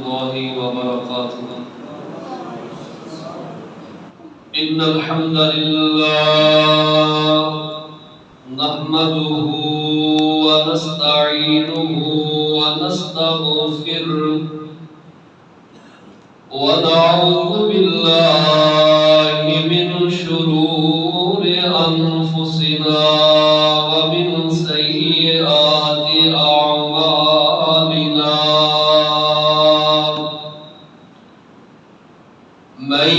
الله وبركاته. إن الحمد لله نحمده ونستعينه ونستغفره ونعوذ بالله من شرور أنفسنا ومن سيئات أعمالنا. من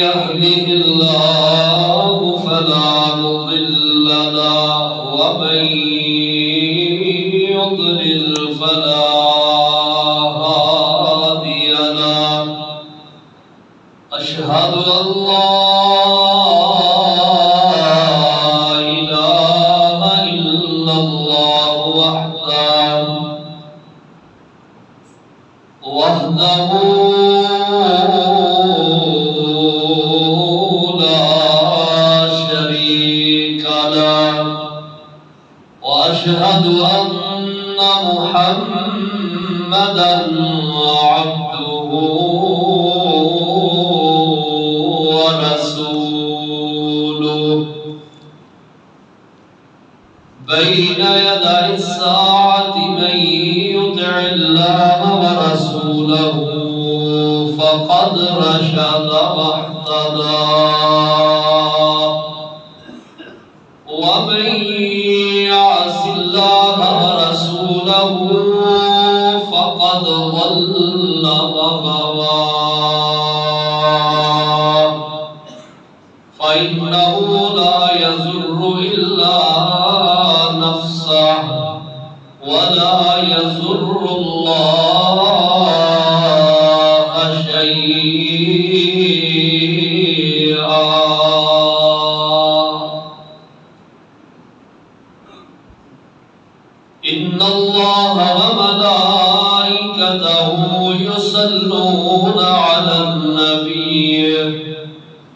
يهده الله فلا مضل له ومن يضلل فلا هادي له. أشهد أن لا إله إلا الله وحده لا شريك له. وأشهد أن محمدًا عبده ورسوله. بين يدي الساعة من يطع الله ورسوله فقد رشد واهتدى، ومن يعص الله ورسوله فقد ضل وغوى. فإنه لا يضر إلا نفسه ولا يضر الله شيئا. إن الله وملائكته يصلون على النبي.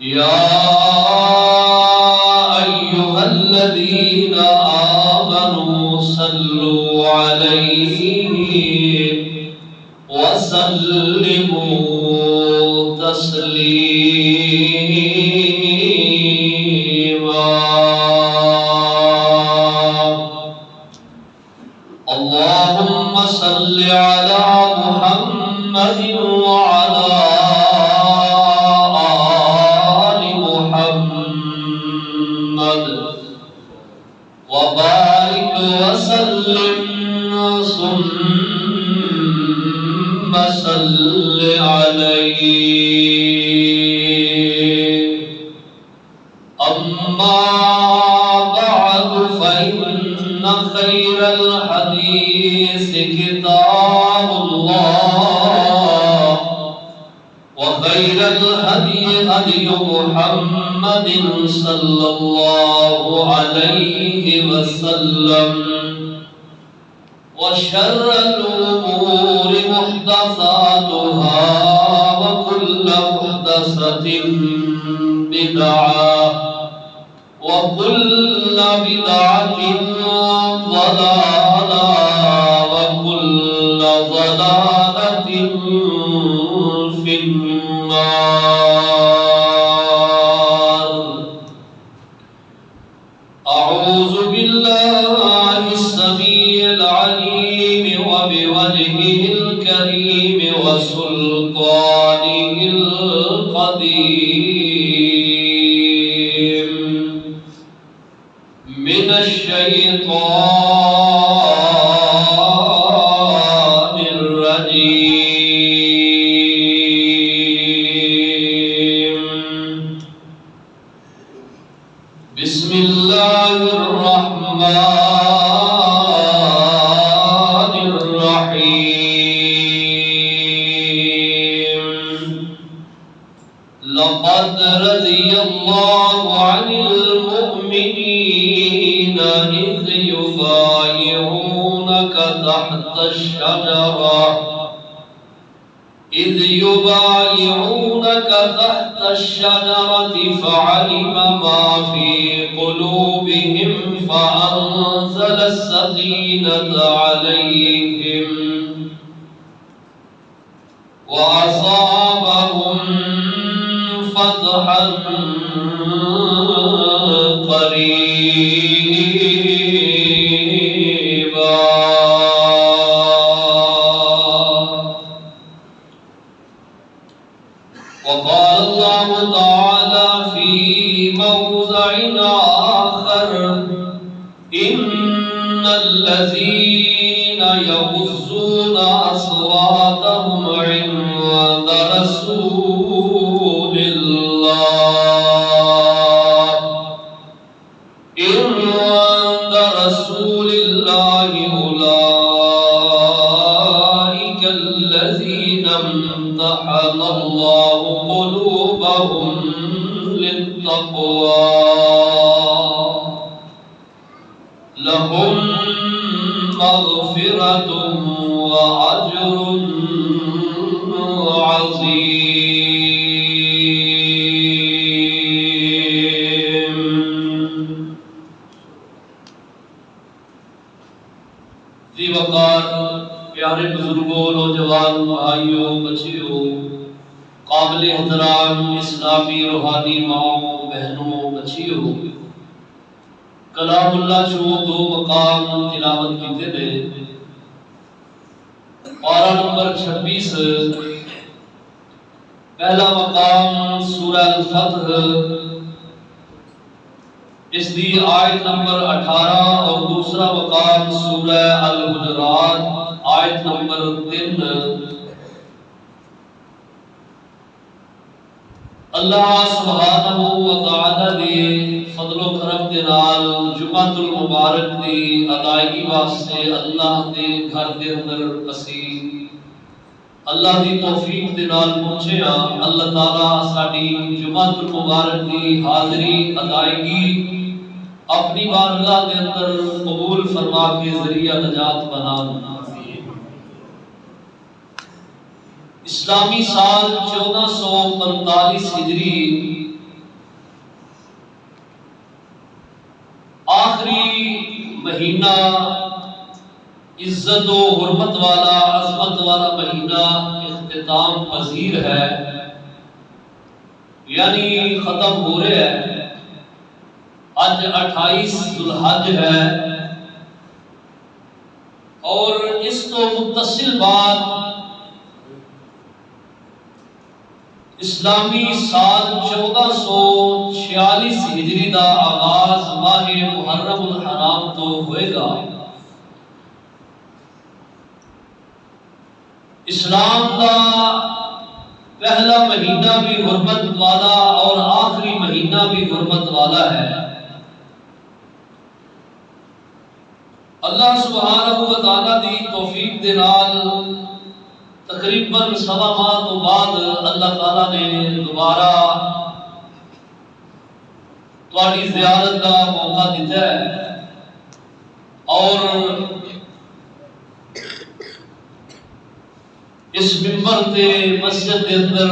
يا أيها الذين آمنوا صلوا عليه وسلموا تسليما. اللهم صل على محمد وعلى آل محمد وبارك وسلم ثم صل عليه. أما بعد فإن خير الحديث كتاب الله وخير الهدي هدي محمد صلى الله عليه وسلم وشر الأمور محدثاتها وكل محدثة بدعة وكل بدعة ضلالة وكل ضلالة في النار. أعوذ بالله السميع العليم وبوجهه الكريم وسلطانه القديم من الشيطان الرجيم. بسم الله الرحمن الرحيم. لقد رضي الله عن المؤمنين إذ يبايعونك تحت الشجرة فعلم ما في قلوبهم فأنزل السكينة عليهم وأصابهم فتحا قريبا. وقال الله تعالى في موضع آخر: إن الذين يغضون أصواتهم عند رسول الله أولئك الذين امتحن الله قلوبهم للتقوى لهم مغفرة وأجر عظيم. ذی وقار پیارے بزرگوں، نوجوان بھائیوں، بچیوں، قابل احترام اسلامی روحانی ماؤں، بہنوں، بچیوں، کلام اللہ چو دو مقام تلاوت کیتے نے. پارہ نمبر 26، پہلا مقام سورہ الفتح، اس دی آیت نمبر 18، اور دوسرا مقام سورہ الحجرات آیت نمبر 3۔ اللہ سبحانہ و تعالی دی فضل و کرم دے نال جمعۃ المبارک دی ادائیگی واسطے اللہ دے گھر دے اندر اسی اللہ دی توفیق دے نال پہنچے ہاں. اللہ تعالیٰ ساڈی جمعۃ المبارک دی حاضری ادائیگی اپنی بارگاہ دے اندر قبول فرما کے ذریعہ نجات بنا. اسلامی سال 1445 ہجری آخری مہینہ عزت و حرمت والا، عظمت والا مہینہ اختتام پذیر ہے، یعنی ختم ہو رہا ہے. آج 28 ذوالحج ہے، اور اس تو متصل بعد اسلامی سال 1446 ہجری دا آغاز ماہ محرم الحرام تو ہوئے گا. اسلام دا پہلا مہینہ بھی حرمت والا اور آخری مہینہ بھی حرمت والا ہے. اللہ سبحانہ و تعالی دی توفیق دے نال تقریباً 1.25 ماہ تو بعد اللہ تعالیٰ نے دوبارہ تواڈی زیارت کا موقع دیتا ہے، اور اس منبر تے مسجد کے اندر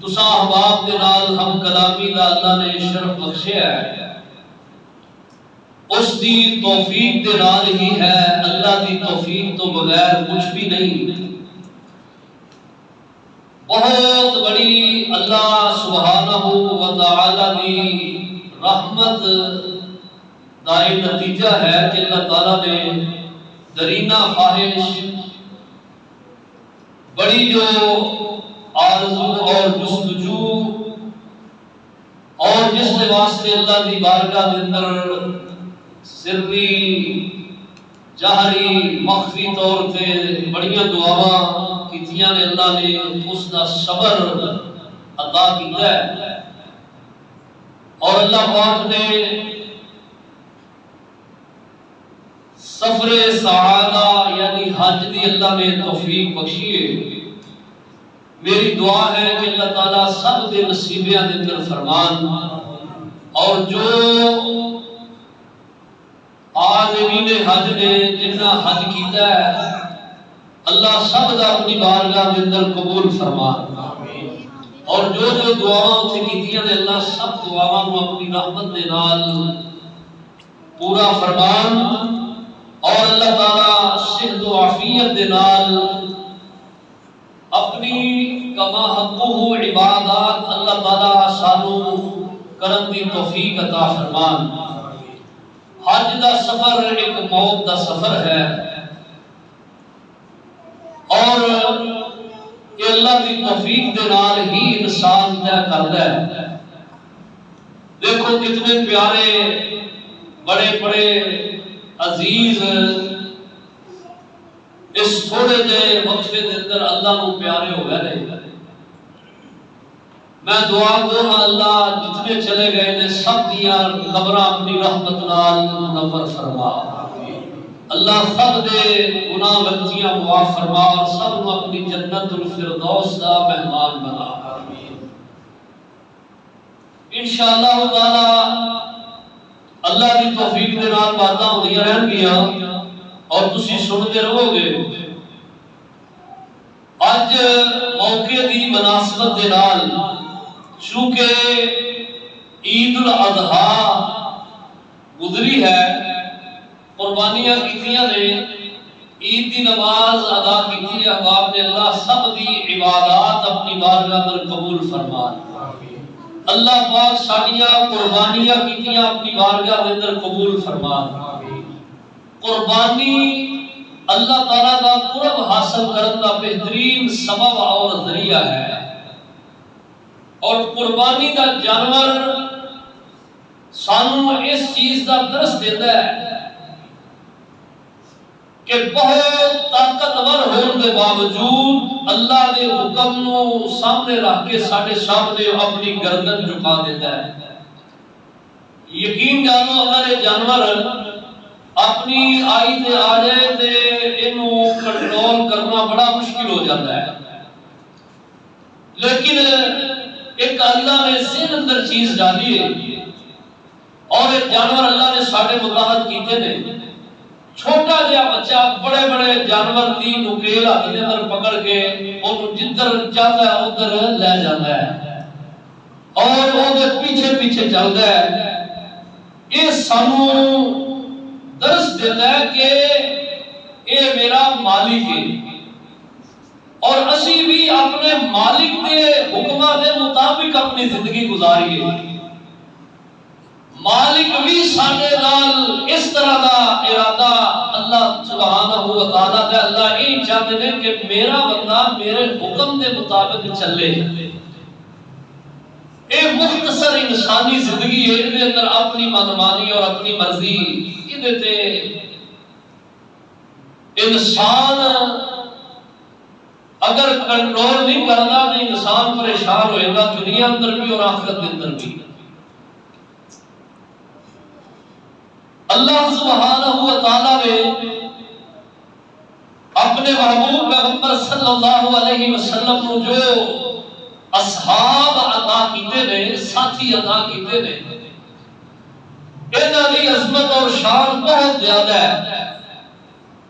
تساں احباب دے نال ہم کلامی دا اللہ نے شرف بخشیا ہے. اس دی توفیق دے نال ہی ہے، اللہ دی توفیق تو بغیر کچھ بھی نہیں. بہت بڑی اللہ سبحانہ و تعالی دی رحمت دا نتیجہ ہے کہ اللہ تعالی نے درینہ خواہش، بڑی جو آرزو اور جستجو، اور جس کے واسطے اللہ دی بارگاہ دے اندر سری جاہری مخفی طور تے بڑیاں دعاواں کیتیاں نے، اللہ نے اس دا صبر عطا کیتا ہے. اور اللہ پاک نے سفر سعادہ یعنی حج دی اللہ نے توفیق بخشی ہے. میری دعا ہے کہ اللہ تعالیٰ سب دے نصیبیاں دے اندر فرمان، اور جو عالمین حج نے جنہ حج کیتا ہے اللہ سب دا اپنی بارگاہ دے اندر قبول فرمان، اور جو دعاواں اتھے کیتیاں نے اللہ سب دعاواں کو اپنی رحمت دے نال پورا فرمان، اور اللہ تعالیٰ صحت و عافیت دے نال اپنی کما حقہ عبادات اللہ تعالیٰ سانو کرن دی توفیق عطا فرمان۔ حج دا سفر ایک موت دا سفر ہے اور یہ اللہ کی توفیق دے نال ہی انسان طے کردا ہے۔ دیکھو کتنے پیارے بڑے بڑے عزیز اس تھوڑے جے وقفے دے اندر اللہ نو پیارے ہو گئے نے۔ میں دعا گو ہاں اللہ جتنے چلے گئے نے سب دیاں قبراں اپنی رحمت نال منور فرما۔ اللہ سب دے گناہ غلطیاں معاف فرما اور سب کو اپنی جنت الفردوس دا مہمان بنا۔ انشاءاللہ تعالی اللہ کی توفیق دے نال باتاں ہوندیاں رہن گیاں اور تسی سنتے رہو گے۔ اج موقع دی مناسبت دے نال چونکہ عید الاضحیٰ گزری ہے، قربانیاں کیتیاں نے، عید دی نماز ادا کیتی ہے، احباب نے اللہ سب دی عبادات اپنی بارگاہ میں قبول فرمان۔ اللہ پاک ساڈیاں قربانیاں کیتیاں اپنی بارگاہ میں اندر قبول فرمان۔ قربانی اللہ تعالیٰ کا قرب حاصل کرنے کا بہترین سبب اور ذریعہ ہے، اور قربانی کا جانور سانو اس چیز کا درس دیتا ہے کہ بہت طاقتور ہونے کے باوجود اللہ کے حکم نو سامنے رکھ کے ساڈے سامنے اپنی گردن جھکا دیتا ہے۔ یقین جانو اگر یہ جانور اپنی آئی تے آ جائے تے اینو کنٹرول کرنا بڑا مشکل ہو جاتا ہے، لیکن ایک اللہ نے ذہن اندر چیز ڈالی ہے اور ایک جانور اللہ نے ساڈے متحد کیتے نے۔ چھوٹا جہا بچہ بڑے بڑے جانور دی نکیل ہاتھ دے اندر پکڑ کے انہوں جدھر جاتا ہے ادھر لے جاتا ہے اور وہ دے پیچھے پیچھے چلتا ہے۔ یہ سانو درس دیتا ہے کہ یہ میرا مالک ہے اور اسی بھی اپنے مالک کے حکمہ دے مطابق اپنی زندگی گزاریے۔ مالک بھی ساڈے نال اس طرح دا ارادہ اللہ سبحانہ و تعالیٰ کا اللہ یہ چاہتے ہیں کہ میرا بندہ میرے حکم دے مطابق چلے۔ ایک مختصر انسانی زندگی ہے، اس اندر اپنی منمانی اور اپنی مرضی، تے انسان اگر کنٹرول نہیں کرنا تو انسان پریشان ہوئے گا دنیا اندر بھی اور آخرت کے اندر بھی۔ اللہ سبحانہ و تعالیٰ نے اپنے محبوب پیغمبر صلی اللہ علیہ وسلم کو جو اصحاب عطا کیتے نے، ساتھی عطا کیتے نے، انہاں دی عظمت اور شان بہت زیادہ ہے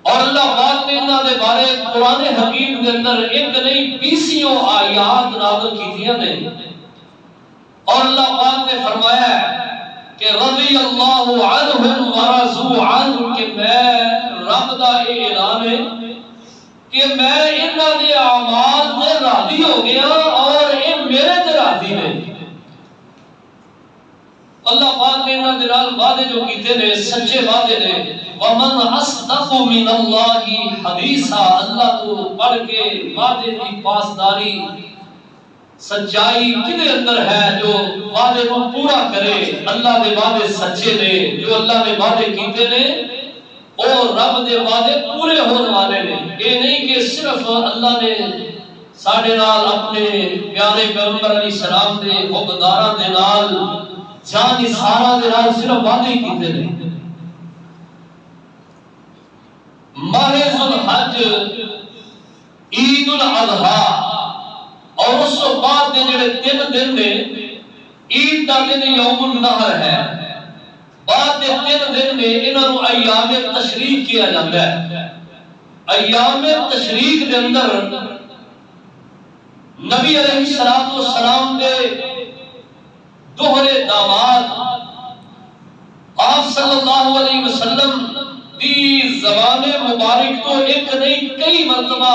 اور اللہ پاک نے انہاں دے بارے قرآن حکیم کے اندر ایک نہیں 20 آیات نازل کیتیاں نے اور اللہ پاک نے فرمایا ہے کہ رضی اللہ عنہم ورضوا عنہ، کہ میں رب دا یہ اعلان ہے کہ میں انہاں دے اعمال سے راضی ہو گیا اور یہ میرے تے راضی نے۔ اللہ پاک نے انہاں دے نال وعدے جو کیتے نے سچے وعدے نے۔ ومن اصدق من اللہ حدیثا، اللہ تو پڑھ کے وعدے کی پاسداری سچائی کدے اندر ہے جو وعدے کو پورا کرے۔ اللہ دے وعدے سچے نے، جو اللہ نے وعدے کیتے نے اور رب دے وعدے پورے ہونے والے نے۔ یہ نہیں کہ صرف اللہ نے ساڈے نال اپنے پیارے پیغمبر علیہ السلام دے حکمداراں دے نال جان سارا دے نال صرف وعدے کیتے نے۔ ماہ ذوالحج، عید الاضحیٰ اور اس کے بعد دے جڑے 3 دن نے، عید دا دن یوم النحر ہے، بعد دے 3 دن نے انہاں نوں ایام تشریق کیا جاتا ہے۔ ایام تشریق دے اندر نبی علیہ السلام دے دوہرے داماد آپ صلی اللہ علیہ وسلم دی زبان مبارک تو ایک نہیں کئی مرتبہ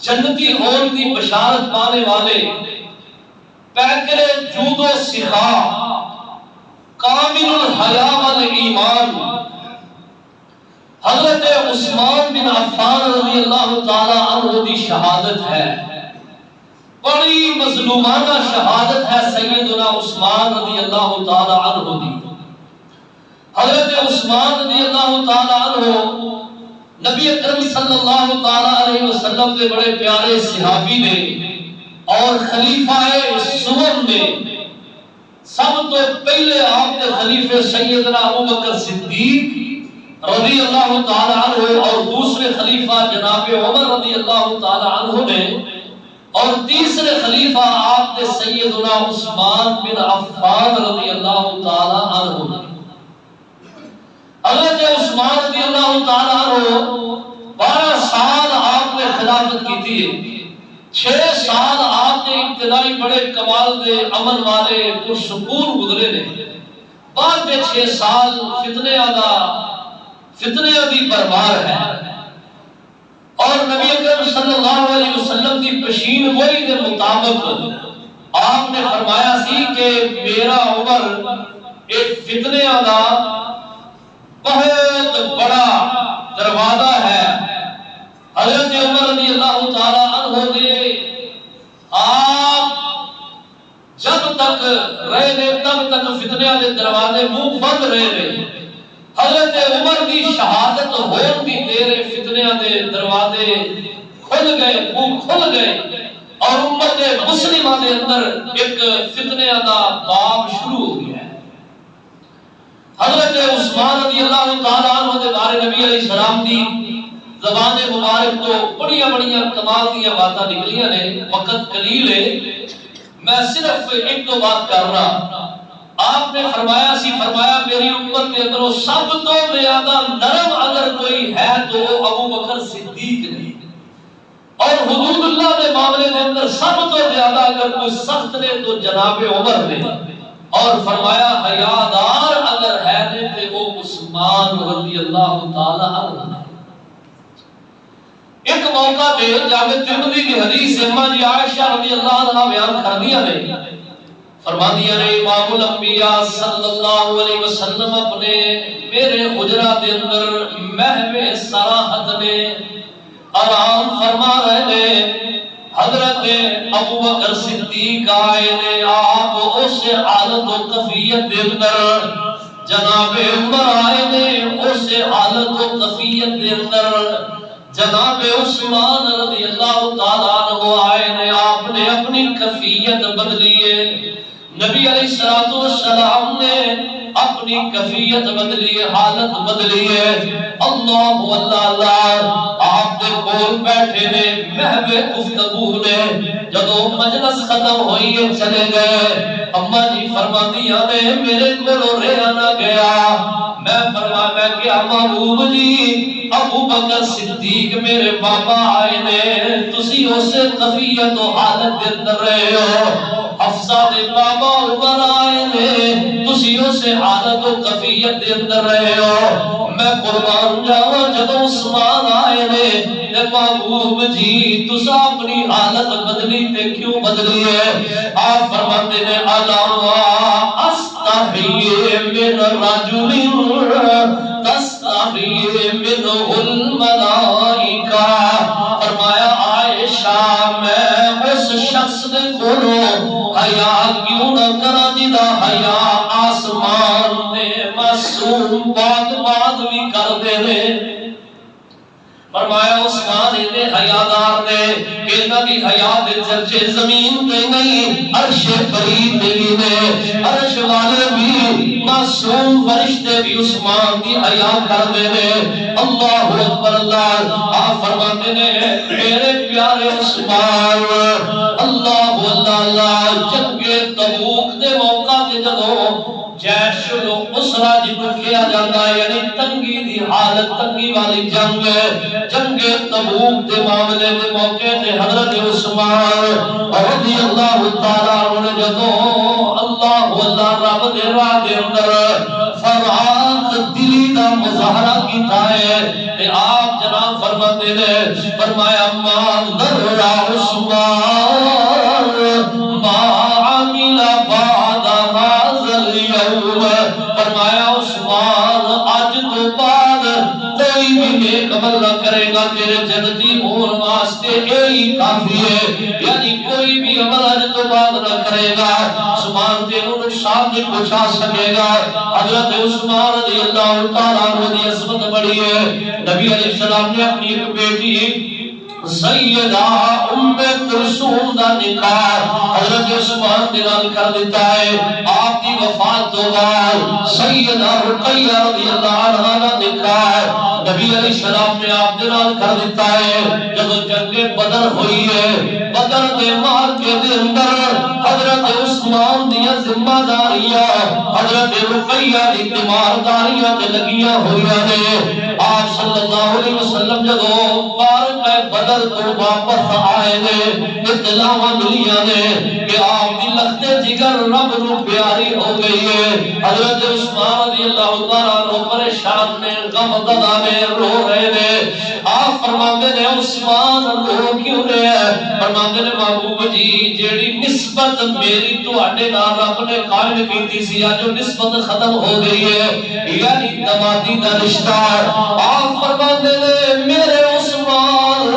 جنتی ہون کی بشارت پانے والے، پیکرے جود و سخا، کامل الحیا والایمان، حضرت عثمان بن عفان رضی اللہ تعالی عنہ دی شہادت ہے، بڑی مظلومانہ شہادت ہے سیدنا عثمان رضی اللہ تعالی عنہ دی۔ حضرت عثمان رضی اللہ تعالی عنہ نبی اکرم صلی اللہ تعالی علیہ وسلم کے بڑے پیارے صحابی نے اور خلیفہ سوم نے۔ سب تو پہلے آپ کے خلیفہ سیدنا ابوبکر صدیق رضی اللہ تعالی عنہ اور دوسرے خلیفہ جناب عمر رضی اللہ تعالی عنہ نے، اور تیسرے خلیفہ آپ کے سیدنا عثمان بن عفان رضی اللہ تعالی عنہ نے۔ حضرت عثمان رضی اللہ تعالی عنہ 12 سال آپ نے خلافت کی تھی، 6 سال آپ نے ابتدائی بڑے کمال دے امن والے پرسکون گزرے نے، بعد میں 6 سال فتنے دی بربار ہے، اور نبی اکرم صلی اللہ علیہ وسلم کی پیشین گوئی کے مطابق آپ نے فرمایا سی کہ میرا عمر ایک فتنے دا بہت بڑا دروازہ ہے۔ حضرت عمر رضی اللہ تعالی عنہ نے آپ جب تک رہے نے تب تک فتنہ دے دروازے منہ بند رہے۔ حضرت عمر کی شہادت ہون دی دیر فتنہ دے دروازے کھل گئے، منہ کھل گئے، اور امت مسلمہ دے اندر ایک فتنہ دا باب شروع ہو گیا ہے۔ حضرت عثمان رضی اللہ تعالی عنہ دے بارے نبی علیہ السلام دی زبان مبارک تو بڑیاں کمال دیا باتاں نکلیاں نے، وقت قلیل ہے، میں صرف ایک دو بات کر رہا۔ آپ نے فرمایا میری امت کے اندر سب تو زیادہ نرم اگر کوئی ہے تو وہ ابوبکر صدیق نے، اور حدود اللہ کے معاملے کے اندر سب تو زیادہ اگر کوئی سخت نے تو جناب عمر نے، اور فرمایا حیادار اگر ہے نے تو وہ عثمان رضی اللہ تعالی عنہ۔ ایک موقع پہ جامع ترمذی کی حدیث اماں جی عائشہ رضی اللہ عنہا بیان کر دیا نے، فرما دیا نے امام الانبیاء صلی اللہ علیہ وسلم اپنے میرے حجرہ دے اندر محو صراحت نے آرام فرما رہے نے۔ حضرت ابوبکر صدیق آئے نے، آپ اس حالت و کیفیت دے اندر، جناب عمر آئے نے اس حالت و کیفیت دے اندر، جناب عثمان رضی اللہ تعالی عنہ آئے نے، آپ نے اپنی کیفیت بدلی ہے۔ نبی علیہ السلام نے اپنی کیفیت بدلی ہے، حالت بدلی ہے۔ اللہ اللہ آپ دے کول بیٹھے نے، محو گفتگو نے، جدو مجلس ختم ہوئی ہے چلے گئے۔ اماں جی فرماندیاں نے میرے کولوں رہا نہ گیا، میں فرمایا کہ محبوب جی ابوبکر صدیق میرے بابا آئے نے، تسی اس کیفیت و حالت دے اندر رہے ہو۔ حفصہ دے بابا عمر آئے نے، تسی اس حالت و کیفیت دے اندر رہے ہو۔ میں قربان جاواں جدوں عثمان آئے نے، اے محبوب جی تسا اپنی حالت بدلی تے کیوں بدلی ہے؟ آپ فرماتے ہیں الا استحی من رجل تستحی منہ الملائکہ۔ فرمایا عائشہ میں اس شخص دے کولوں حیا کیوں نہ کرا جدا حیا آسمان نے معصوم بات بھی کر دے نے۔ فرمایا عثمان نے حیادار نے کہ انہاں دی حیا دے چرچے زمین پہ نہیں عرش بری ملی نے، عرش والے بھی معصوم فرشتے بھی عثمان کی حیا کر دے نے۔ اللہ اکبر اللہ۔ آپ فرماتے ہیں میرے پیارے عثمان، اللہ اللہ، جنگ تبوک دے موقع تے جدوں جیش الاسرہ جنہوں کیا جاتا ہے، یعنی تنگی دی حالت، تنگی والی جنگ تبوک دے معاملے دے موقع تے حضرت عثمان رضی اللہ تعالیٰ عنہ جدوں اللہ رب دے راہ دے اندر فرات دلی دا مظاہرہ کیتا ہے، تے آپ جناب فرماتے فرماندے نے فرمایا ما ذرا عثمان ما عمل بعد هذا اليوم فرمایا عثمان آج تو بعد کوئی بھی نیک عمل نہ کرے گا تیرے جنتی ہون واسطے یہی کافی ہے یعنی کوئی بھی عمل آج تو بعد نہ کرے گا عثمان تینوں نقصان نہیں پہنچا سکے گا حضرت عثمان رضی اللہ تعالیٰ عنہ کی عظمت بڑی ہے نبی علیہ السلام نے اپنی ایک بیٹی سیدہ ام کلثوم دا نکاح حضرت عثمان دے نال کر دیتا ہے آپ کی وفات تو بعد سیدہ رقیہ رضی اللہ عنہا دا نکاح نبی علیہ السلام نے آپ دے نال کر دیتا ہے جب جنگ بدر ہوئی ہے بدر دے معرکے دے اندر حضرت عثمان دی ذمہ داریاں حضرت رقیہ دی تیمارداریاں تے لگیاں ہوئیاں نے آپ صلی اللہ علیہ وسلم جدوں معرکہ بدر تو واپس آئے نے اطلاع ملیاں نے کہ آپ کی لخت جگر رب نو پیاری ہو گئی ہے حضرت عثمان رضی اللہ تعالیٰ عنہ پریشان نے غم زدہ نے رو رہے نے آپ فرماندے نے عثمان رو کیوں رہے ہیں فرماندے نے محبوب جی جیڑی نسبت میری تواڈے نال رب نے قائم کیتی سی اج نسبت ختم ہو گئی ہے یعنی دمادی دا رشتہ آپ فرماندے نے میرے عثمان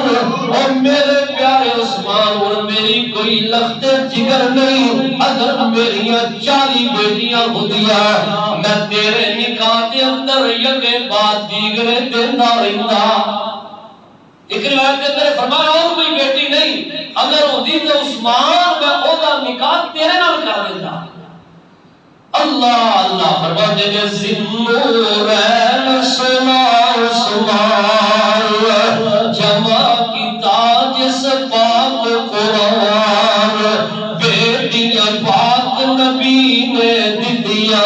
اور میرے پیارے عثمان اور میری کوئی لخت جگر نہیں اگر میری 40 بیٹیاں ہوندیاں میں تیرے نکاح دے اندر یکے بعد دیگرے تے نہ رہندا ایک روایت کے اندر فرمایا اور کوئی بیٹی نہیں اگر ہوندی تے عثمان میں اودا نکاح تیرے نال کر دیندا اللہ اللہ فرماتے ہیں ذنورین سنا عثمان جمع کی تاج اس پاک قرآن بیٹیاں پاک نبی نے دیا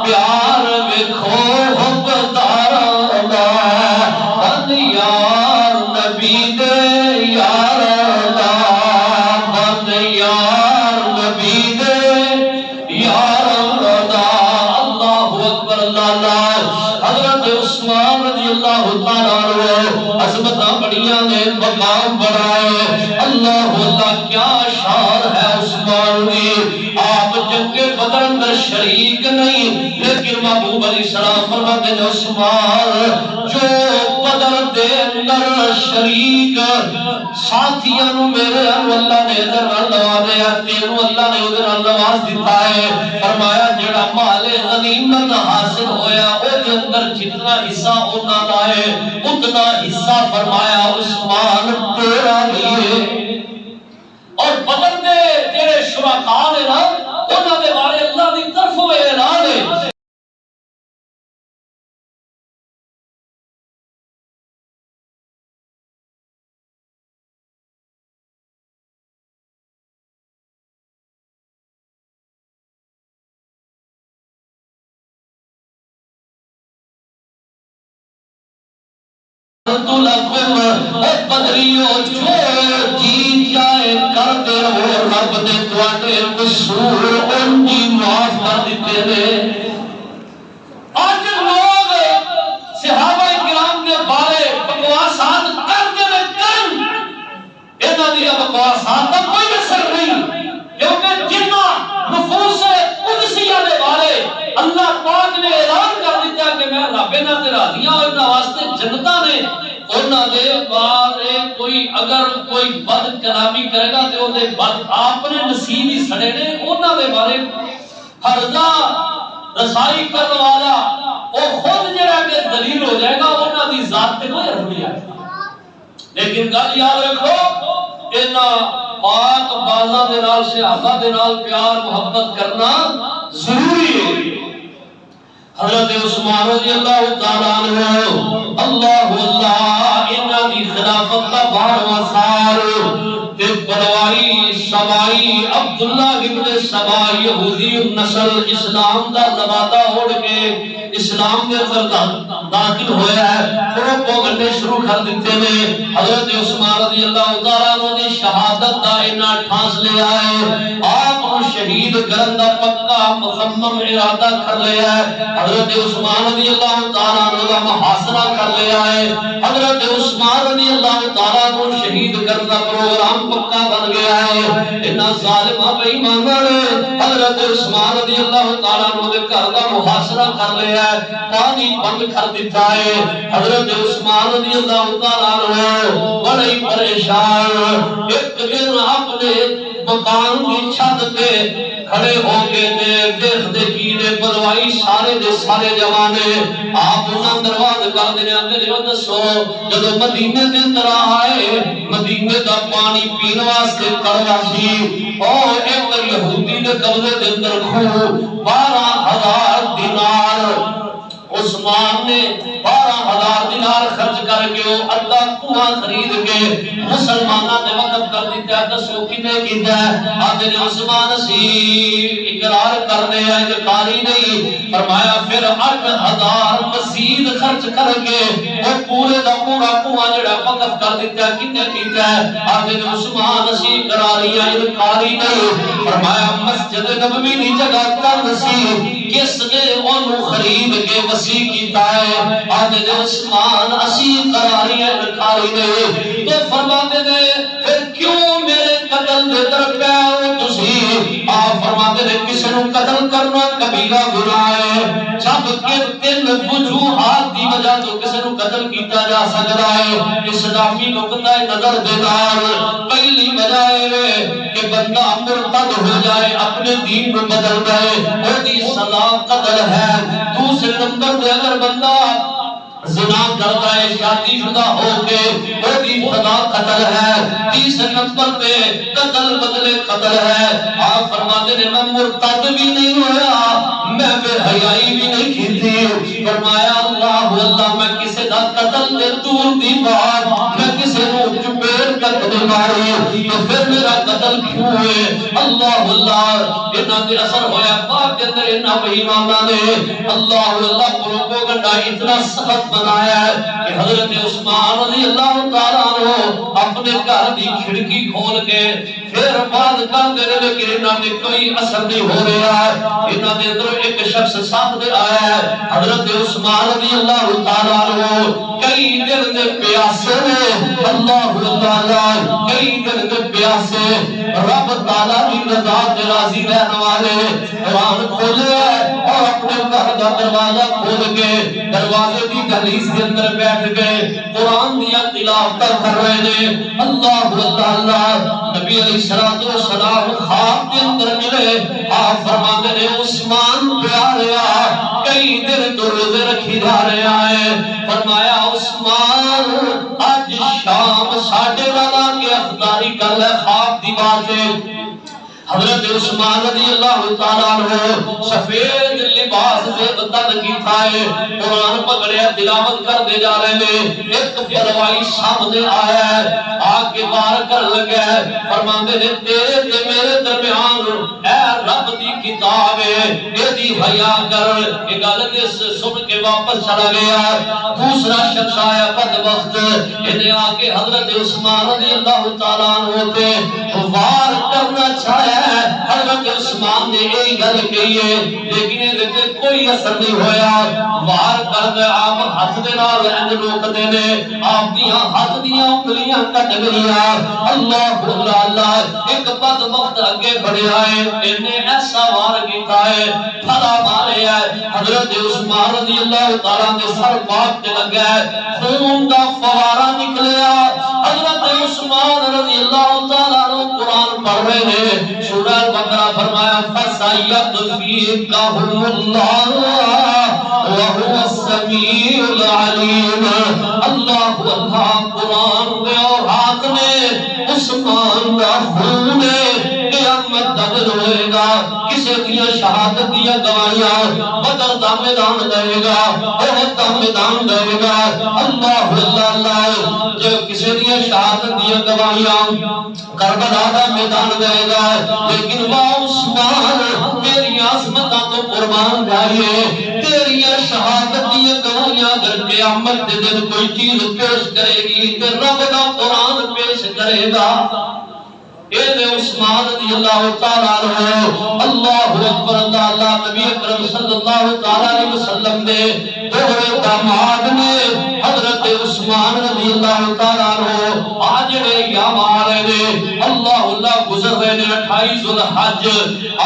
پیار وکھو حقدارانا بن یار نبی دے یارانا بن یار نبی دے یارانا اللہ اکبر اللہ حضرت عثمان رضی اللہ تعالیٰ عنہ عظمتاں بڑیاں نے مقام بڑھائے اللہ اللہ کیا شان ہے عثمان کی آپ جنگ بدر اندر شریک نہیں لیکن محبوب علیہ السلام فرماتے ہیں عثمان جو بدر دے اندر شریک ساتھیاں نو میرے اللہ نے ادھر نوازیا تینوں اللہ نے ادھر نواز دیتا ہے فرمایا جڑا مال غنیمت حاصل ہویا او دے اندر جتنا حصہ ہونا لائے اتنا حصہ فرمایا عثمان تیرا لیے اور بدر دے جڑے شہداء نے نا انہاں دے بارے اللہ دی طرفوں اعلان ہے بدریوں جو جیت جائے کرتے ہو رب نے تواڈے قصور ان کی معاف کر دیتے ہیں آج لوگ صحابہ کرام کے بارے بکواسات کرتے میں کرن انہاں دی بکواسات کا کوئی اثر نہیں کیونکہ جتنا نفوس قدسیہ دے بارے اللہ پاک نے اعلان کر دیتا کہ میں رب نہ تے راضیاں اور انہاں واسطے جنتاں نے انہاں دے بارے کوئی اگر کوئی بد کلامی کرے گا تے اودے بد آپ نے نصیب ہی سڑے نے انہاں دے بارے ہردا رسائی کرنے والا او خود جڑا کہ دلیل ہو جائے گا انہاں دی ذات تے کوئی حرف نہیں آئے گا لیکن گل یاد رکھو انہاں پاک بازاں دے نال صحابہ دے نال پیار محبت کرنا ضروری ہے حضرت عثمان رضی اللہ تعالیٰ عنہ اللہ اللہ انہاں دی خلافت کا 12واں سال تے بڑوائی سبائی عبداللہ ابن سبا یہودی نسل اسلام دا لبادہ اوڑ کے اسلام کے اندر داخل ہویا ہے پروپیگنڈے شروع کر دیتے ہیں حضرت عثمان رضی اللہ تعالیٰ عنہ دی شہادت شہادت دا اینا ٹھانس لے آئے آپ کو شہید کرن دا پکا مصمم ارادہ کر لے آئے حضرت عثمان رضی اللہ تعالیٰ عنہ دا محاصرہ کر لے آئے حضرت عثمان رضی اللہ تعالیٰ عنہ شہید کرن دا پروگرام پکا بن گیا ہے انہا ظالمہ بے ایمان نے حضرت عثمان رضی اللہ تعالیٰ عنہ دے گھر دا محاصرہ کر لے آئے پانی بند کر دیتا ہے حضرت عثمان رضی اللہ تعالیٰ عنہ بڑی پریشان ایک دن اپنے مکان کی چھت پہ کھڑے ہو گئے تھے دیکھ دے کینے پروائی سارے دے سارے جوانے آپ انہاں درواز کر دینے آتے جو دسو جدو مدینے دے اندر آئے مدینے دا پانی پین واسطے کڑوا سی اور ایک یہودی نے قبضے دے اندر کھو 12,000 دینار عثمان نے 12,000 دینار خرچ کر کے ادھا کنواں خرید کے مسلمانوں نے وقف کر دیتا ہے دسو کنے کیتا ہے آدھے عثمان سی اقرار کرنے ہیں انکاری نہیں فرمایا پھر 8,000 مزید خرچ کر کے وہ پورے دا پورا کنواں جڑا وقف کر دیتا ہے کنے کیتا ہے آدھے عثمان سی اقراری ہے انکاری نہیں فرمایا مسجد نبوی دی جگہ کر سی کس نے انہوں خرید کے وسیع کیتا ہے آدھے عثمان اسی قراری ہے نکاری نے تو فرماتے دے پھر کیوں میرے قتل دے در پیاؤ تسی آپ فرماتے دے کسی نے قتل کرنا کبیرہ گناہ ہے جب کہ 3 وجوہات دی وجہ تو کسی نے قتل کیتا جا سکتا ہے اسلامی نقطہ نظر دیدار پہلی وجہ ہے کہ بندہ مرتد ہو جائے اپنے دین میں بدل گئے وہ دی سزا قتل ہے دوسرے نمبر دے اگر بندہ زنا کرتا ہے شادی شدہ ہو کے وہ بھی سزا قتل ہے تیسرے نمبر پہ قتل بدلے قتل ہے آپ فرماتے ہیں میں مرتد بھی نہیں ہوا میں بے حیائی بھی نہیں کیتی فرمایا اللہ میں کسی دا قتل دے دور دی بات میں کسی نو چپیر قتل ماری تو پھر میرا قتل کیوں ہوئے اللہ اتنا دے اثر ہویا پاک کے اندر اتنا بہی مانا نے اللہ پروپوگنڈا اتنا سخت بنایا ہے کہ حضرت عثمان رضی اللہ تعالیٰ عنہ اپنے گھر دی کھڑکی کھول کے پھر بات کر دے رہے کہ انہاں نے کوئی اثر نہیں ہو رہا ہے انہاں نے اندر ایک شخص سامنے آیا ہے حضرت عثمان رضی اللہ تعالیٰ عنہ کئی دن دے پیاسے نے اللہ کئی دن دے پیاسے رب تعالیٰ کی رضا تے راضی رہنے والے قرآن کھولے اور اپنے گھر کا دروازہ کھول کے دروازے کی دہلیز کے اندر بیٹھ گئے قرآن دیا تلاوت کر رہے ہیں اللہ نبی علیہ السلام خواب کے اندر ملے آپ فرماتے ہیں عثمان پیارے کئی دن تو روزے رکھی جا رہے ہیں فرمایا عثمان آج شام 12:30 کے افطاری کر لے خواب دی باتیں حضرت عثمان رضی اللہ تعالیٰ عنہ سفید لباس سے بدن کی تھائے قرآن پکڑے تلاوت کر دے جا رہے ہیں ایک پروائی سامنے آیا ہے آگ کے بار کر لگے فرماندے نے تیرے تے میرے درمیان اے رب دی کتاب ہے یہ دی حیا کر ایک غلط سن کے واپس چلا گیا دوسرا شخص آیا بدبخت انہیں آگے حضرت عثمان رضی اللہ تعالیٰ عنہ تے وار کرنا چاہے حضرت عثمان نے یہی گل کہی ہے لیکن یہ کوئی اثر نہیں ہویا وار کر دے آپ ہاتھ دے نال انج روکدے نے آپ دیاں ہاتھ دیاں انگلیاں کٹ گئیاں اللہ ایک بدبخت اگے بڑھے آئے انہیں ایسا وار کیتا ہے پھلا مارے ہے حضرت عثمان رضی اللہ تعالیٰ نے سر پاک تے لگا ہے خون دا فوارہ نکلیا حضرت عثمان رضی اللہ تعالیٰ عنہ قرآن پڑھ رہے ہیں سورہ بقرہ فرمایا فَسَيَكْفِيكَهُمُ اللَّهُ وَهُوَ السَّمِيعُ الْعَلِيمُ اللہ قرآن دے اور ہاتھ میں عثمان دا خون قیامت دبر ہوئے گا کسی دیا شہادت دیا گواہیاں بدر دا میدان دے گا احد دا میدان دے گا اللہ جو کسی دیا شہادت دیا گواہیاں کربلا دا میدان دے گا لیکن وہ عثمان تیری عظمتاں تو قربان جائے تیری شہادت دیا گواہیاں اگر قیامت دے دن کوئی چیز پیش کرے گی تے رب دا قرآن پیش کرے گا اے عثمان رضی اللہ تعالیٰ عنہ اللہ اکبر اللہ اللہ نبی اکرم صلی اللہ تعالیٰ علیہ وسلم نے دوہرے داماد نے حضرت عثمان رضی اللہ تعالیٰ عنہ آجڑے یا مارے نے اللہ گزر رہے نے 28 ذوالحج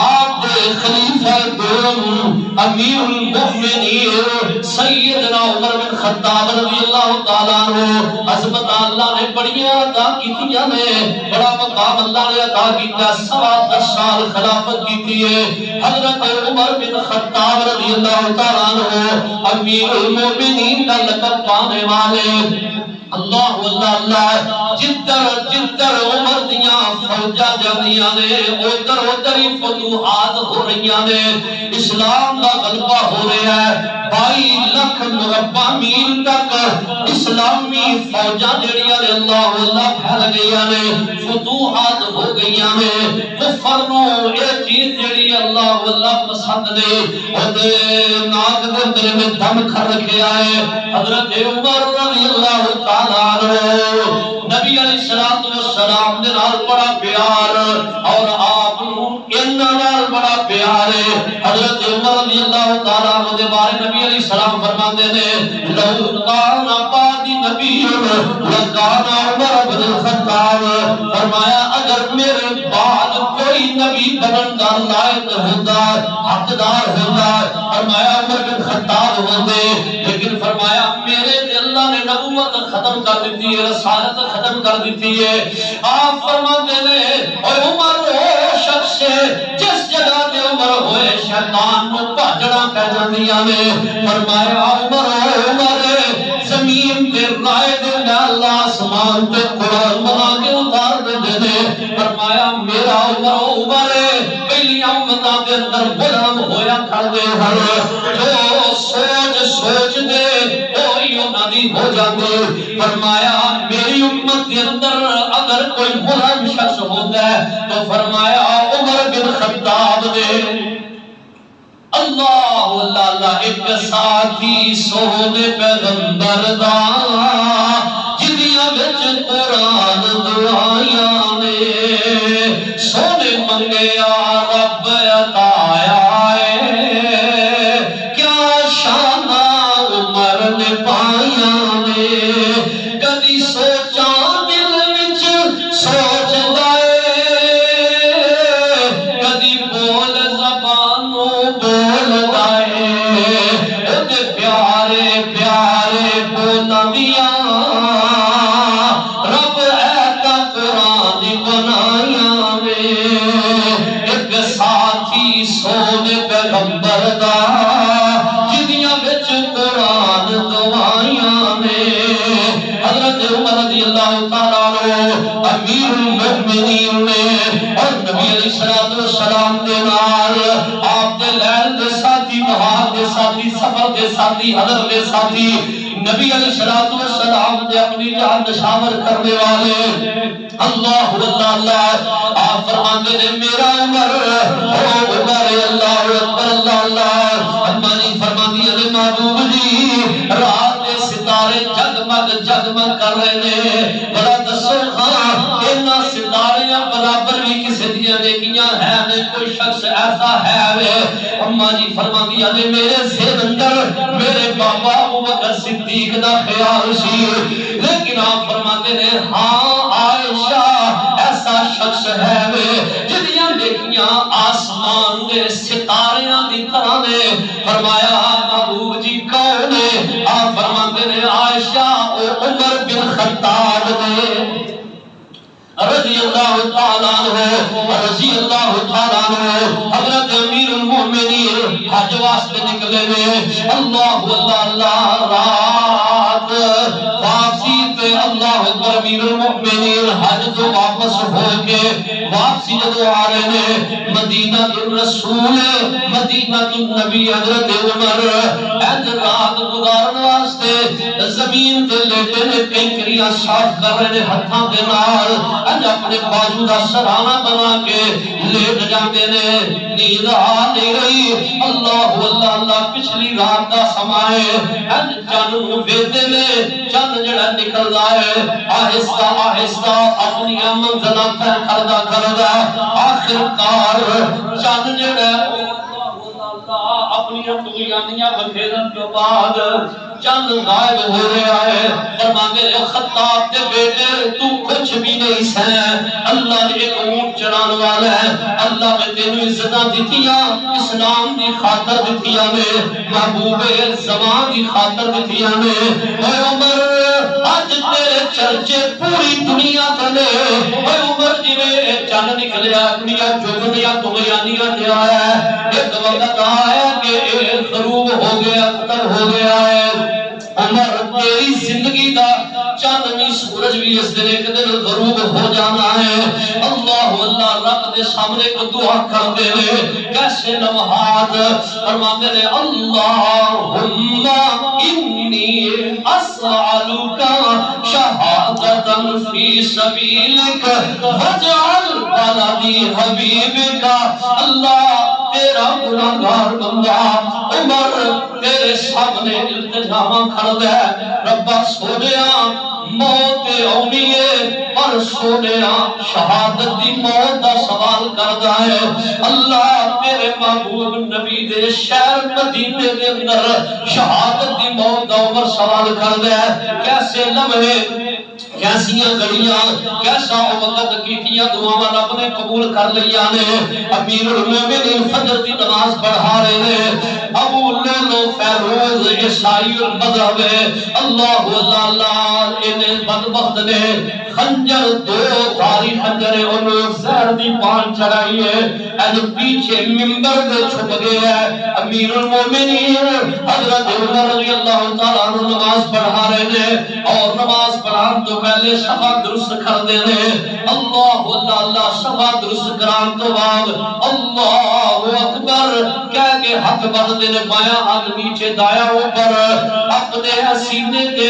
آپ دے خلیفہ دوم امیر المؤمنین سیدنا عمر بن خطاب رضی اللہ تعالیٰ عنہ عظمت اللہ نے بڑیاں عطا کیتیاں نے بڑا مقام اللہ نے عطا کیتا 10 سال خلافت کیتی ہے حضرت عمر بن خطاب رضی اللہ تعالیٰ عنہ امیر المؤمنین کا لقب پانے والے اللہ اللہ جدر عمر دیاں فوجہ جانیاں نے ادھر ہی فتوحات ہو رہیاں نے اسلام کا غلبہ ہو رہا ہے 22 لاکھ مربع میل تک اسلامی فوجاں جڑیاں نے اللہ پھیل گئیاں نے فتوحات ہو گئیاں نے کفر نو یہ چیز جڑی اللہ پسند نے اودے ناک دے اندر میں دم کر رکھیا ہے حضرت عمر رضی اللہ تعالی نبی علیہ السلام دے نال بڑا پیار اور آپ انہاں نال بڑا پیار ہے حضرت عمر رضی اللہ تعالی عنہ دے بارے نبی علیہ السلام فرماندے نے لو کان بعدی نبی لکان عمر بن الخطاب فرمایا اگر میرے بعد کوئی نبی بنن دا لائق ہوندا حقدار ہوندا فرمایا عمر بن خطاب ہوندے لیکن فرمایا میرے تے اللہ نے نبوت ختم کر دیتی ہے رسالت ختم کر دیتی ہے آپ فرماتے نے اور عمر وہ شخص جس جگہ تے عمر ہوئے شیطان کو بھاجنا پہ جاندیاں نے فرمایا عمر زمین تے رائے دے اللہ آسمان تے قرآن بنا کے اتار دے دے فرمایا میرا عمر پہلی امتاں دے اندر غلام ہویا کر دے ہر جو سوچ دے وہی انہاں دی ہو جاندے فرمایا میری امت کے اندر اگر کوئی غلام شخص ہوتا ہے تو فرمایا عمر بن خطاب نے اللہ ایک ساتھی سونے پیغمبر دا جدیاں بچ قرآن دعائیاں نے سونے منگیا رب عطایا ہے کیا شانہ عمر نے پائیاں نے کدی سوچا دل وچ سوچ دائے کدی بول زبانوں بول دائے اُدھے پیارے پیارے بولا میاں رب ایتا قرآن بنائیاں میں ایک ساتھی سونے پیغمبر دا جدیاں بچ قرآن دعائیاں میں حضرت عمر رضی اللہ تعالیٰ عنہ امیر المؤمنین نے اور نبی علیہ السلام دے نال آپ دے لیل دے ساتھی بہار دے ساتھی سفر دے ساتھی حضر دے ساتھی نبی علیہ السلام دے اپنی جان نشاور کرنے والے اللہ آپ فرماندے نے میرا عمر اللہ اللہ امانی فرماندی ہے محبوب جی رات دے ستارے جگمگ کر رہے نے بڑا دسو ہاں اینا ستاریاں برابر بھی کسی دیا نیکیاں ہے نے کوئی شخص ایسا ہے اماں جی فرماندی ہے میرے ذہن اندر میرے بابا ابو بکر صدیق دا خیال سی لیکن آپ فرماتے نے ہاں عائشہ ایسا شخص ہے جدیاں نیکیاں آسمان دے ستاریاں دی طرح نے فرمایا محبوب جی کون ہے آپ فرماتے نے عائشہ عمر بن خطاب نے رضی اللہ تعالیٰ عنہ رضی اللہ تعالیٰ عنہ حضرت امیر المؤمنین حج واسطے نکلے نے اللہ رات واپسی تے اللہ اکبر امیر المؤمنین حج تو واپس ہو کے واپسی جدو آ رہے نے مدینہ الرسول مدینہ النبی حضرت عمر اج رات گزارن واسطے زمین تے لیٹے نے کنکریاں صاف کر رہے نے ہتھاں دے نال اج اپنے بازو دا سرانہ بنا کے لیٹ جاندے نے نیند آ نہیں رہی اللہ پچھلی رات دا سمائے اج چن ویدے نے چن جڑا نکلدا ہے آہستہ آہستہ اپنی منزلہ طے کردہ کردہ آخر کار چند جڑا اپنی طغیانیاں بکھیرن کے بعد چند غائب ہو رہا ہے. فرماندے نے خطاب کے بیٹے تو کچھ بھی نہیں سہ, اللہ نے ایک اونٹ چران والا ہے, اللہ نے تینوں عزتاں دتیاں اسلام دی خاطر دتیاں نے, محبوب زمان دی خاطر دتیاں نے. اے عمر اج تیرے چرچے پوری دنیا تلے, اے عمر جی میں چند نکلیا دنیا جگنیا طغیانیاں دے آیا ہے. ایک وقت آیا کہ غروب ہو گیا, ختم ہو گیا ہے. عمر تیری زندگی دا چاندنی سورج بھی اس دن ایک دن غروب ہو جانا ہے. اللہ اللہ رب دے سامنے کو دعا کر دے لے کیسے لمحات فرماندے نے اللہم انی اسألوکا شہادتا فی سبیلک وجعل بلدی حبیبکا. اللہ تیرا گناہگار بندہ عمر تیرے سامنے التجامہ کھڑ دے, ربا سونیا موت اونی ہے پر سونیا شہادت دی موت دا سوال کردہ ہے. اللہ تیرے محبوب نبی دے شہر مدینے دے اندر شہادت دی موت دا عمر سوال کردہ ہے. کیسے لمحے کیسیاں گھڑیاں کیسا وقت کیتیاں دعاواں رب نے قبول کر لیا نے. امیر المومنین فجر دی نماز پڑھا رہے نے, ابو لولو فیروز عیسائی المذہب ہے. اللہ اللہ اللہ انہیں بدبخت نے خنجر دو دھاری خنجر ہے, انہوں زہر دی پان چڑھائی ہے, این پیچھے ممبر دے چھپ گیا ہے. امیر المومنین حضرت عمر رضی اللہ تعالیٰ عنہ نماز پڑھا رہے نے اور نماز پڑھان تو پہلے صفا درست کر دینے. اللہ اللہ اللہ صفا درست کران تو بعد اللہ اکبر کہہ کے ہاتھ بڑھ دینے, بایاں ہاتھ نیچے دایا اوپر اپنے سینے کے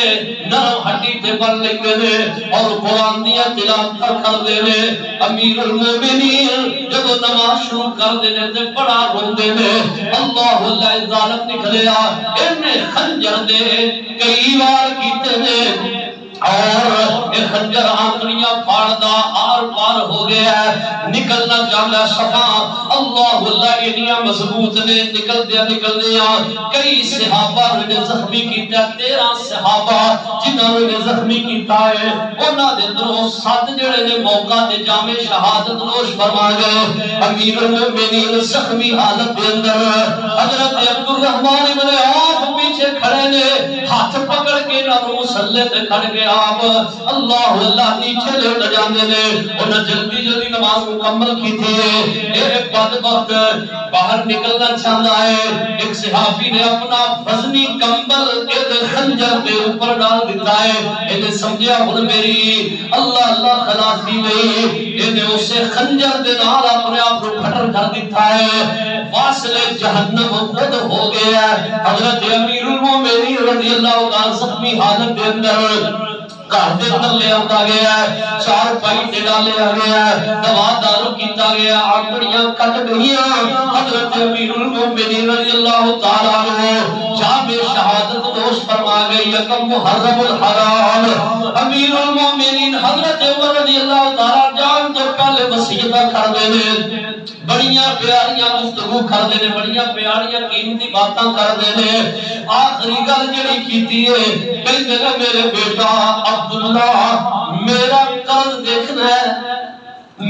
نرم ہڈی تے بڑھ لیں دینے اور قرآن دیا تلاوت کر دینے. امیر المومنین جب نماز شروع کر دینے تے بڑا رو دینے. اللہ اللہ ظالم نکلیا انہیں خنجر دے کئی بار کیتے نے اور ایک خنجر آنکھڑیاں پھاڑدا آر پار ہو گیا ہے, نکلنا جانا صفا. اللہ اللہ انیاں مضبوط نے نکل دیا کئی صحابہ نے زخمی کیتا, 13 صحابہ جنہوں نے زخمی کیتا ہے انہاں دے اندروں 7 جڑے نے موقع تے جامع شہادت نوش فرما گئے. امیر المومنین زخمی حالت دے اندر حضرت عبد الرحمن بن عوف پیچھے کھڑے نے, ہاتھ پکڑ کے نہ مسلح تے کھڑ کے آپ اللہ اللہ نیچے لے جانے نے. انہیں جلدی جلدی نماز مکمل کی تھی. ایک بدبخت باہر نکلنا چاہتا ہے, ایک صحابی نے اپنا وزنی کمبل خنجر کے اوپر ڈال دیتا ہے. انہیں سمجھا ہن میری اللہ اللہ خلاص دی گئی. انہیں اسے خنجر دے نال اپنے آپ کو پھٹر کر دیتا ہے. واصل جہنم خود ہو گیا. حضرت امیر المومنین رضی اللہ عنہ زخمی حالت کے اندر گھر دے اندر لے آتا گیا ہے, چار پائی تے ڈالیا گیا ہے, دوا دارو کیتا گیا, آنکڑیاں کٹ گئیاں. حضرت امیر المومنین رضی اللہ تعالیٰ عنہ جامع شہادت نوش فرما گئی. یکم محرم الحرام امیر المومنین حضرت عمر رضی اللہ تعالیٰ جان تو پہلے وصیتاں کر دینے, بڑیاں پیاریاں گفتگو کر دینے, بڑیاں پیاریاں قیمتی باتاں کر دینے. آخری گل جڑی کیتی ہے کہندے نے میرے بیٹا عبداللہ میرا قرض دیکھنا ہے,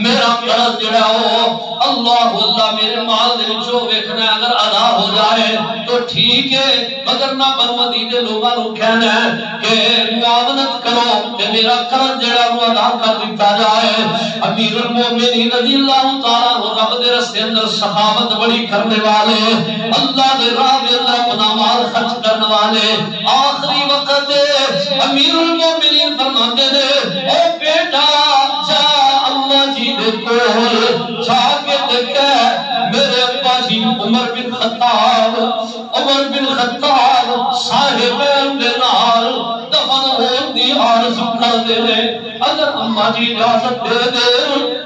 میرا قرض جڑا ہو اللہ اللہ میرے مال دے وچوں ویکھنا ہے, اگر ادا ہو جائے تو ٹھیک ہے, مگر نہ بنو مدینے لوگاں نوں کہنا ہے کہ معاونت کرو تے میرا قرض جڑا وہ ادا کر دتا جائے. امیر المومنین رضی اللہ تعالیٰ عنہ رب دے راستے اندر سخاوت بڑی کرنے والے, اللہ دے راہ دے اندر اپنا مال خرچ کرنے والے. آخری وقت امیر المومنین فرماتے نے اے بیٹا جا اللہ جی دے کول جا کے دیکھے میرے ابا جی عمر بن خطاب صاحبین دے نال دفن ہون دی آرزو کر دے لے. اگر اماں جی اجازت دے دے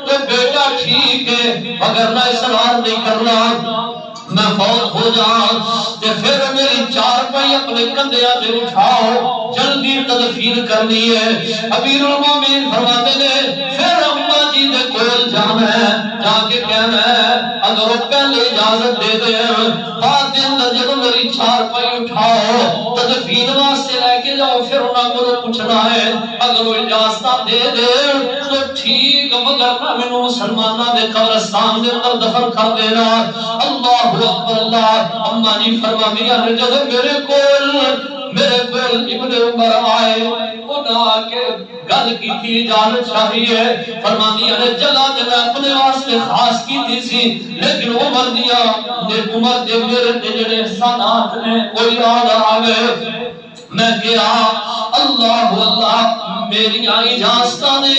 تو بیٹا ٹھیک ہے, مگر نہ اصرار نہیں کرنا. میں فوت ہو جاؤں تے پھر میری چارپائی اپنے کندھیاں تے اٹھاؤ جلدی تدفین کرنی ہے امیر المومنین فرماتے نے پھر اماں جی دے کول جانا ہے جا کے کہنا ہے اگر وہ پہلے اجازت دے دے بعد دن جب میری چارپائی اٹھاؤ تدفین واسطے لے کے جاؤ پھر انہاں کو پوچھنا ہے اگر وہ اجازت دے دے تو ٹھیک مگر نہ مینوں مسلماناں دے قبرستان دے اندر دفن کر دینا اللہ اکبر اللہ اماں جی فرماندیاں نے جب میرے کول ابن عمر آئے انہاں آ کے گل کی تھی اجازت چاہیے فرماندیاں نے جگہ تے میں اپنے واسطے خاص کی تھی سی لیکن عمر دے میرے جڑے احسانات نے وہ یاد آ گئے میں گیا اللہ اللہ میری اجازتاں نے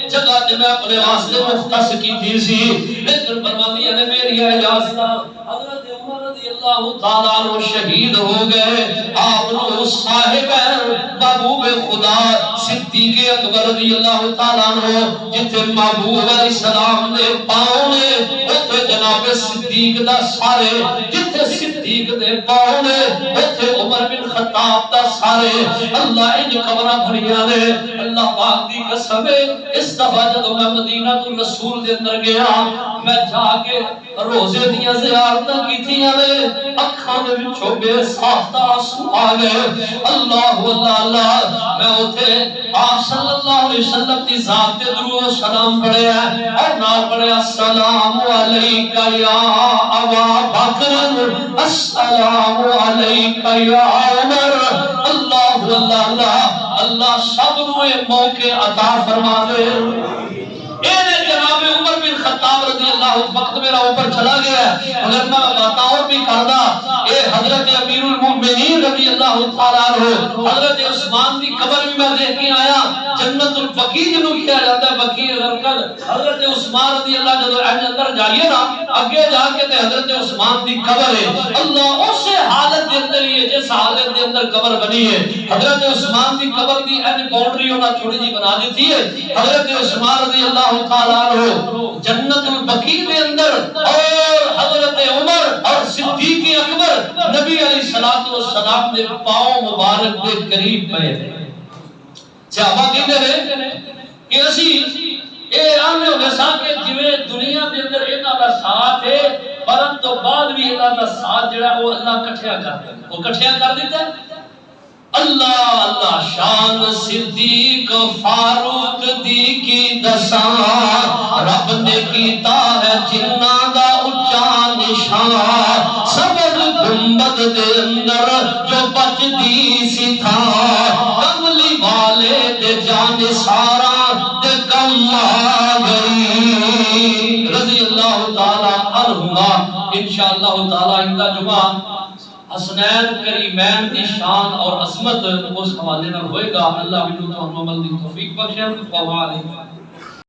جگہ تے میں اپنے واسطے مختص کی تھی سی لیکن فرماندیاں نے میری اجازتاں حضرت عمر رضی اللہ تعالیٰ عنہ شہید ہو گئے آپ نے صاحب محبوب خدا صدیق اکبر رضی اللہ تعالیٰ عنہ جتھے محبوب علیہ السلام نے پاؤں نے اتھے جناب صدیق دا سارے جتھے صدیق دے پاؤں نے اتھے عمر بن خطاب دا سارے اللہ ان قبراں بھریاں نے اللہ پاک دی قسم ہے اس دفعہ جب میں مدینہ رسول دے اندر گیا میں جا کے روزے دیاں زیارتاں کیتیاں نے اکھاں دے وچوں بے ساختہ آنسو آ گئے اللہ اللہ اللہ میں اوتھے آپ صلی اللہ علیہ وسلم دی ذات تے درود و سلام پڑھیا اور نال پڑھیا السلام علیکہ یا ابا بکر السلام علیکہ یا عمر اللہ اللہ اللہ اللہ سب نو موقع عطا فرما دے اے جناب عمر بن خطاب رضی اللہ وقت میرا اوپر چلا گیا ہے اگر میں بات اور بھی کردا اے حضرت امیر المومنین رضی اللہ تعالیٰ عنہ حضرت عثمان دی قبر بھی میں دیکھ کے آیا جنت البقیع جنوں کیا جاتا ہے بقیع غرقد حضرت عثمان رضی اللہ جدو اندر جائیے نا اگے جا کے تے حضرت عثمان دی قبر ہے اللہ اس حالت دے اندر یہ جس حالت دے اندر قبر بنی ہے حضرت عثمان دی قبر دی این باؤنڈری ہونا تھوڑی جی بنا دی تھی ہے حضرت عثمان رضی اللہ تعالیٰ عنہ جنت البقیع دے اندر اور حضرت عمر اور صدیق اکبر نبی علیہ السلام نے پاؤں مبارک دے قریب پہ صحابہ کہتے ہیں کہ اسی اے آنے ہونے سا کہ جویں دنیا دے اندر انہاں دا ساتھ ہے پرن تو بعد بھی انہاں دا ساتھ جڑا وہ اللہ کٹھیا کرتا ہے وہ کٹھیا کر دیتا ہے اللہ اللہ شان صدیق فاروق دی کی دساں رب نے کیتا ہے جنہاں دا اچا نشان سبز گنبد دے اندر جو بچ دی سی تھا کملی والے دے جان سارا دے کم آ گئی رضی اللہ تعالیٰ عنہما انشاءاللہ تعالیٰ اندہ جمعہ حسنین کریمین کی شان اور عظمت اس حوالے نہ ہوئے گا اللہ بھی تو عمل دی توفیق بخشے